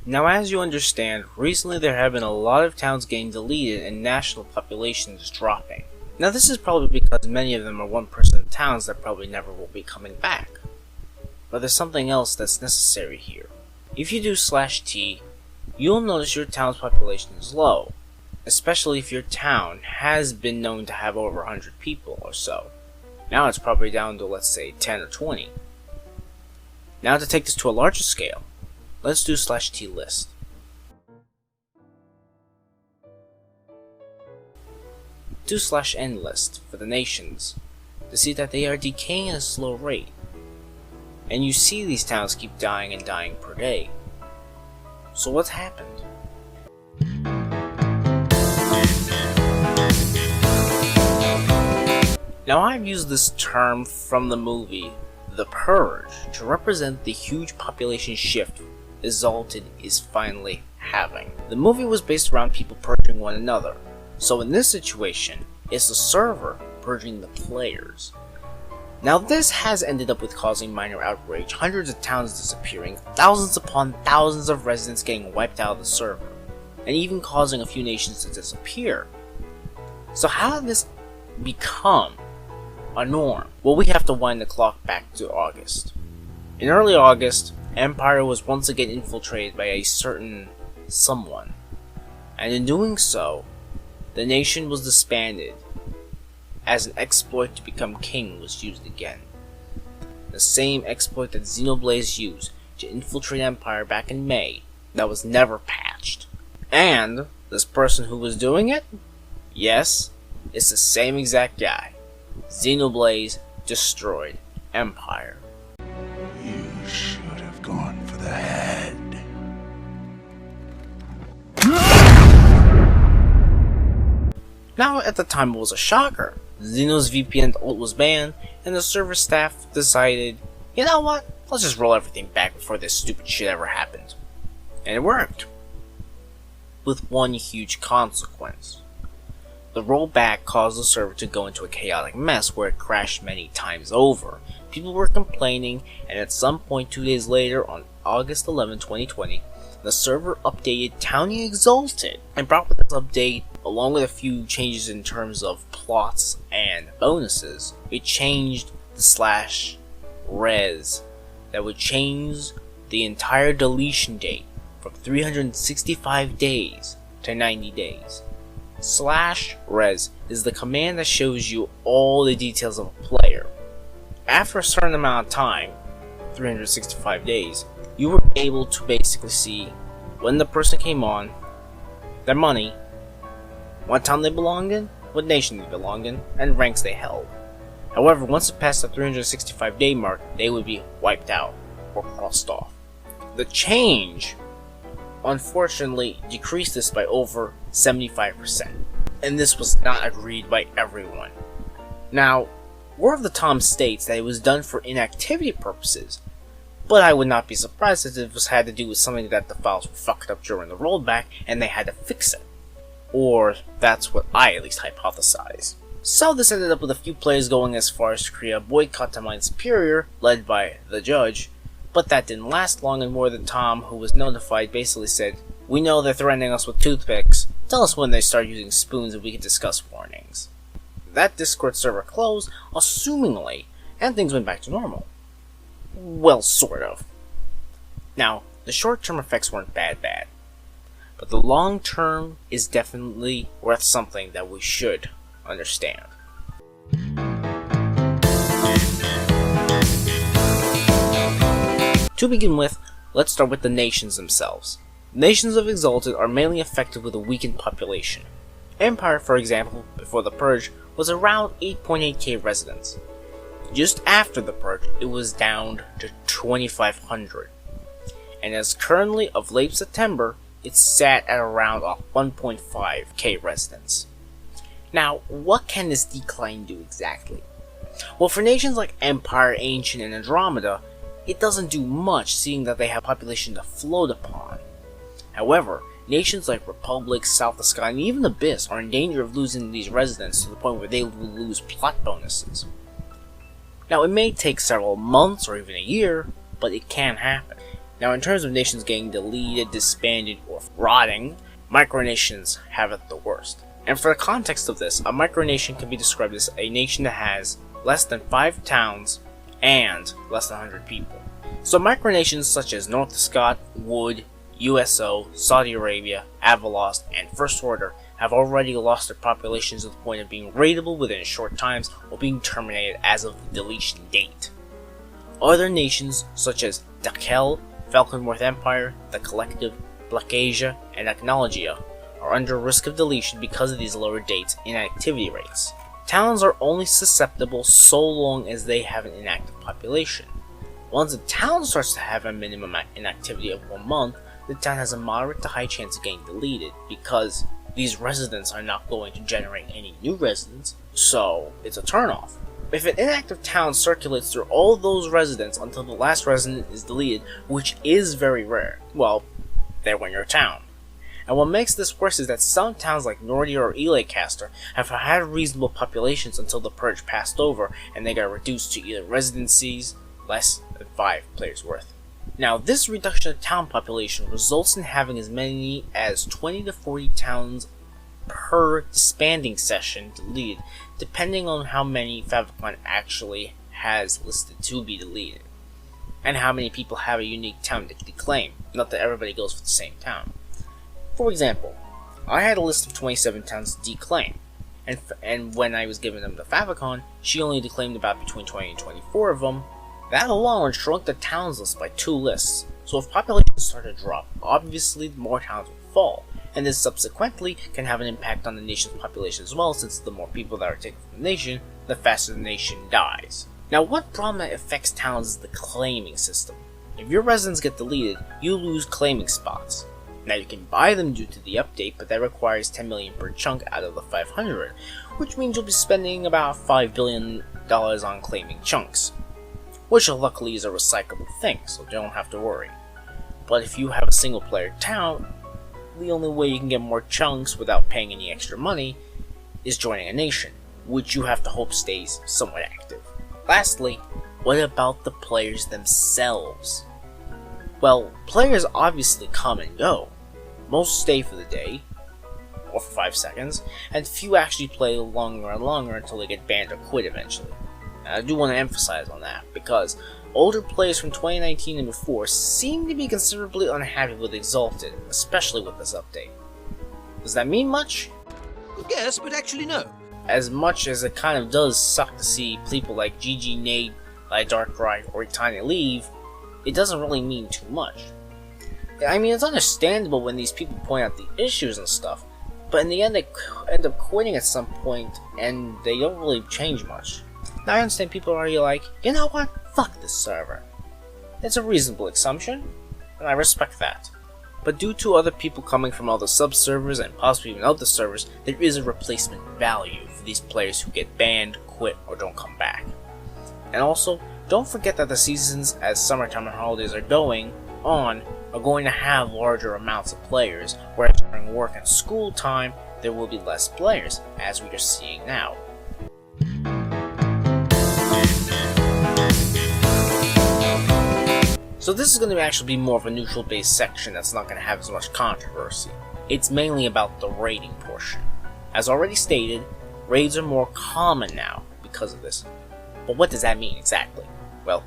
Now, as you understand, recently there have been a lot of towns getting deleted and national populations dropping. Now, this is probably because many of them are 1% towns that probably never will be coming back. But there's something else that's necessary here. If you do /T, you'll notice your town's population is low, especially if your town has been known to have over 100 people or so. Now it's probably down to, let's say, 10 or 20. Now to take this to a larger scale, let's do /T list. Do /N list for the nations to see that they are decaying at a slow rate. And you see these towns keep dying and dying per day. So what's happened? Now, I've used this term from the movie The Purge to represent the huge population shift Exalted is finally having. The movie was based around people purging one another, so in this situation, it's the server purging the players. Now, this has ended up with causing minor outrage, hundreds of towns disappearing, thousands upon thousands of residents getting wiped out of the server, and even causing a few nations to disappear. So how did this become a norm? Well, we have to wind the clock back to August. In early August, Empire was once again infiltrated by a certain someone, and in doing so, the nation was disbanded, as an exploit to become king was used again. The same exploit that Xenoblaze used to infiltrate Empire back in May, that was never patched. And this person who was doing it? Yes, it's the same exact guy. Xenoblaze destroyed Empire. You should have gone for the head. Now, at the time, it was a shocker. Xeno's VPN ult was banned, and the server staff decided, you know what, let's just roll everything back before this stupid shit ever happened. And it worked. With one huge consequence. The rollback caused the server to go into a chaotic mess where it crashed many times over. People were complaining, and at some point 2 days later, on August 11, 2020, the server updated Towny-Exalted, and brought with this update, along with a few changes in terms of plots and bonuses, it changed the /res that would change the entire deletion date from 365 days to 90 days. /res is the command that shows you all the details of a player. After a certain amount of time, 365 days, you were able to basically see when the person came on, their money, what town they belonged in, what nation they belonged in, and ranks they held. However, once it passed the 365 day mark, they would be wiped out or crossed off. The change, unfortunately, decreased this by over 75%, and this was not agreed by everyone. Now, War of the Tom states that it was done for inactivity purposes, but I would not be surprised if it had to do with something that the files were fucked up during the rollback and they had to fix it. Or that's what I at least hypothesize. So this ended up with a few players going as far as to create a boycott to MineSuperior, led by the judge, but that didn't last long, and more than Tom, who was notified, basically said, "We know they're threatening us with toothpicks. Tell us when they start using spoons and we can discuss warnings." That Discord server closed, assumingly, and things went back to normal. Well, sort of. Now, the short-term effects weren't bad, but the long-term is definitely worth something that we should understand. To begin with, let's start with the nations themselves. Nations of Exalted are mainly affected with a weakened population. Empire, for example, before the Purge, was around 8.8k residents. Just after the Purge, it was down to 2,500. And as currently of late September, it's sat at around 1.5k residents. Now, what can this decline do exactly? Well, for nations like Empire, Ancient, and Andromeda, it doesn't do much, seeing that they have population to float upon. However, nations like Republic, South of Sky, and even Abyss are in danger of losing these residents to the point where they will lose plot bonuses. Now, it may take several months or even a year, but it can happen. Now, in terms of nations getting deleted, disbanded, or rotting, micronations have it the worst. And for the context of this, a micronation can be described as a nation that has less than 5 towns and less than 100 people. So micronations such as North Scot, Wood, USO, Saudi Arabia, Avalost, and First Order have already lost their populations to the point of being raidable within short times or being terminated as of the deletion date. Other nations such as Dakhel, Falconworth Empire, the Collective, Blackasia, and Agnologia are under risk of deletion because of these lower dates and activity rates. Towns are only susceptible so long as they have an inactive population. Once a town starts to have a minimum inactivity of 1 month, the town has a moderate to high chance of getting deleted because these residents are not going to generate any new residents, so it's a turnoff. If an inactive town circulates through all those residents until the last resident is deleted, which is very rare, well, they win your town. And what makes this worse is that some towns like Nordia or Elacaster have had reasonable populations until the Purge passed over and they got reduced to either residencies less than 5 players worth. Now, this reduction of town population results in having as many as 20 to 40 towns per disbanding session deleted, depending on how many Favicon actually has listed to be deleted, and how many people have a unique town to declaim, not that everybody goes for the same town. For example, I had a list of 27 towns to declaim, and when I was giving them to Favicon, she only declaimed about between 20 and 24 of them. That alone shrunk the towns list by 2 lists, so if populations start to drop, obviously more towns will fall, and this subsequently can have an impact on the nation's population as well, since the more people that are taken from the nation, the faster the nation dies. Now, one problem that affects towns is the claiming system. If your residents get deleted, you lose claiming spots. Now, you can buy them due to the update, but that requires 10 million per chunk out of the 500, which means you'll be spending about $5 billion on claiming chunks, which luckily is a recyclable thing, so you don't have to worry. But if you have a single player town, the only way you can get more chunks without paying any extra money is joining a nation, which you have to hope stays somewhat active. Lastly, what about the players themselves? Well, players obviously come and go. Most stay for the day, or for 5 seconds, and few actually play longer and longer until they get banned or quit eventually. And I do want to emphasize on that, because older players from 2019 and before seem to be considerably unhappy with Exalted, especially with this update. Does that mean much? Yes, but actually no. As much as it kind of does suck to see people like GG Nade, like Darkrai, or Tiny leave, it doesn't really mean too much. I mean, it's understandable when these people point out the issues and stuff, but in the end they end up quitting at some point, and they don't really change much. Now I understand people are already like, you know what, fuck this server. It's a reasonable assumption, and I respect that. But due to other people coming from other sub-servers and possibly even other servers, there is a replacement value for these players who get banned, quit, or don't come back. And also, don't forget that the seasons as summertime and holidays are going on are going to have larger amounts of players, whereas during work and school time, there will be less players, as we are seeing now. So this is going to actually be more of a neutral-based section that's not going to have as much controversy. It's mainly about the raiding portion. As already stated, raids are more common now because of this. But what does that mean exactly? Well,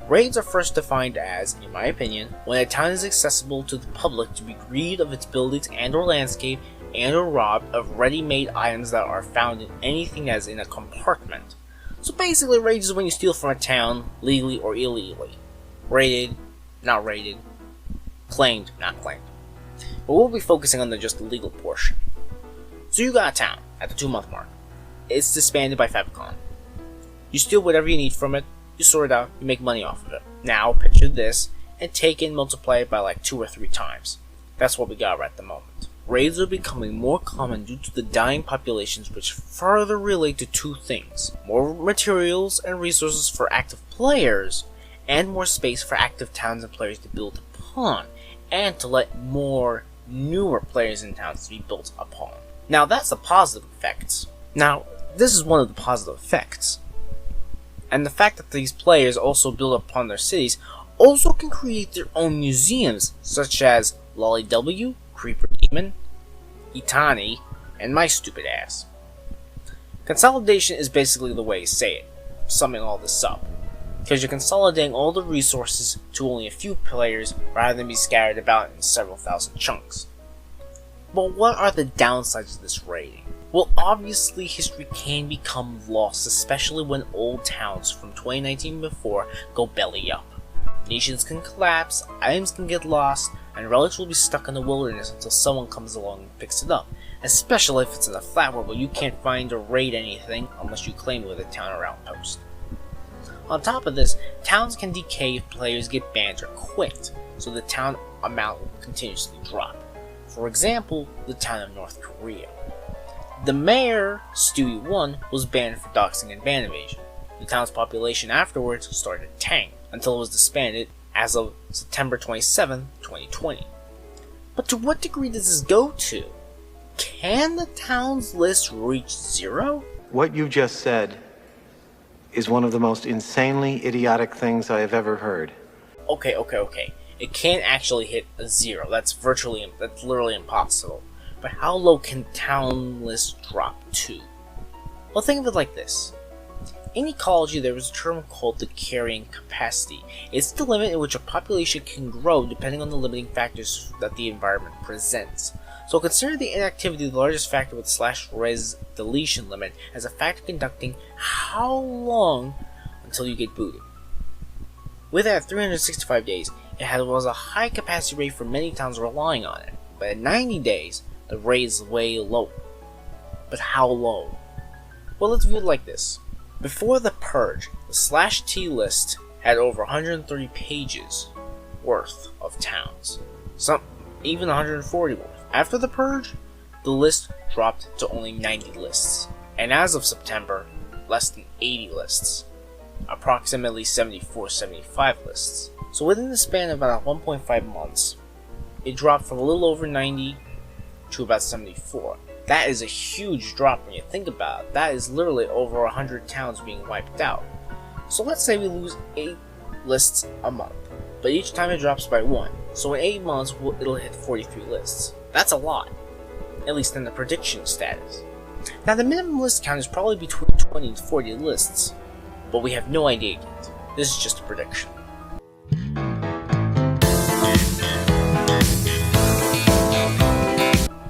raids are first defined as, in my opinion, when a town is accessible to the public to be greeted of its buildings and or landscape and or robbed of ready-made items that are found in anything that is in a compartment. So basically, raids is when you steal from a town, legally or illegally. Raided, not raided, claimed, not claimed. But we'll be focusing on just the legal portion. So you got a town at the 2-month mark. It's disbanded by Favicon. You steal whatever you need from it, you sort it out, you make money off of it. Now picture this, and take it and multiply it by like 2 or 3 times. That's what we got right at the moment. Raids are becoming more common due to the dying populations, which further relate to 2 things. More materials and resources for active players, and more space for active towns and players to build upon, and to let more newer players in towns to be built upon. Now that's the positive effects. Now, this is one of the positive effects. And the fact that these players also build upon their cities also can create their own museums, such as Lolly W, Creeper Demon, Itani, and my stupid ass. Consolidation is basically the way you say it, summing all this up, because you're consolidating all the resources to only a few players rather than be scattered about in several thousand chunks. But what are the downsides of this raiding? Well, obviously history can become lost, especially when old towns from 2019 before go belly up. Nations can collapse, items can get lost, and relics will be stuck in the wilderness until someone comes along and picks it up, especially if it's in a flat world where you can't find or raid anything unless you claim it with a town or outpost. On top of this, towns can decay if players get banned or quit, so the town amount will continuously drop. For example, the town of North Korea. The mayor, Stewie 1, was banned for doxing and ban evasion. The town's population afterwards started to tank, until it was disbanded as of September 27, 2020. But to what degree does this go to? Can the town's list reach 0? What you just said is one of the most insanely idiotic things I have ever heard. Okay. It can't actually hit a 0. That's literally impossible. But how low can town list drop to? Well, think of it like this. In ecology, there is a term called the carrying capacity. It's the limit in which a population can grow depending on the limiting factors that the environment presents. So consider the inactivity of the largest factor with /res deletion limit as a factor conducting how long until you get booted. With that 365 days, it was a high capacity rate for many towns relying on it, but at 90 days, the rate is way lower. But how low? Well, let's view it like this. Before the Purge, the /T list had over 130 pages worth of towns, some even 140 worth. After the Purge, the list dropped to only 90 lists, and as of September, less than 80 lists, approximately 74-75 lists. So within the span of about 1.5 months, it dropped from a little over 90 to about 74. That is a huge drop when you think about it. That is literally over 100 towns being wiped out. So let's say we lose 8 lists a month, but each time it drops by 1. So in 8 months, it'll hit 43 lists. That's a lot, at least in the prediction status. Now the minimum list count is probably between 20 and 40 lists, but we have no idea yet. This is just a prediction.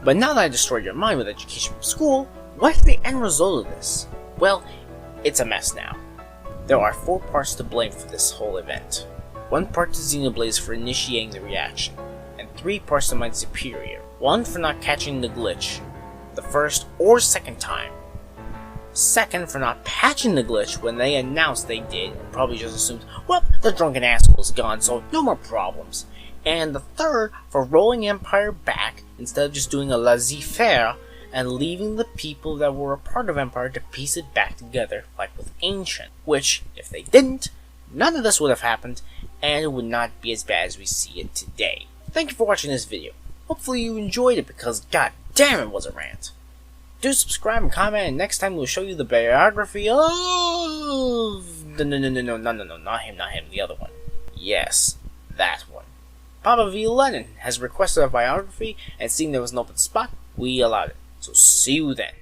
But now that I destroyed your mind with education from school, what is the end result of this? Well, it's a mess now. There are 4 parts to blame for this whole event. 1 part to Xenoblaze for initiating the reaction, and 3 parts to MineSuperior. 1 for not catching the glitch, the first or second time. 2nd for not patching the glitch when they announced they did, and probably just assumed, well, the drunken asshole is gone, so no more problems. And the 3rd for rolling Empire back instead of just doing a laissez-faire and leaving the people that were a part of Empire to piece it back together like with Ancient, which, if they didn't, none of this would have happened and it would not be as bad as we see it today. Thank you for watching this video. Hopefully you enjoyed it because god damn it was a rant. Do subscribe and comment, and next time we'll show you the biography of... No, not him, the other one. Yes, that one. Papa V. Lennon has requested a biography, and seeing there was an open spot, we allowed it. So see you then.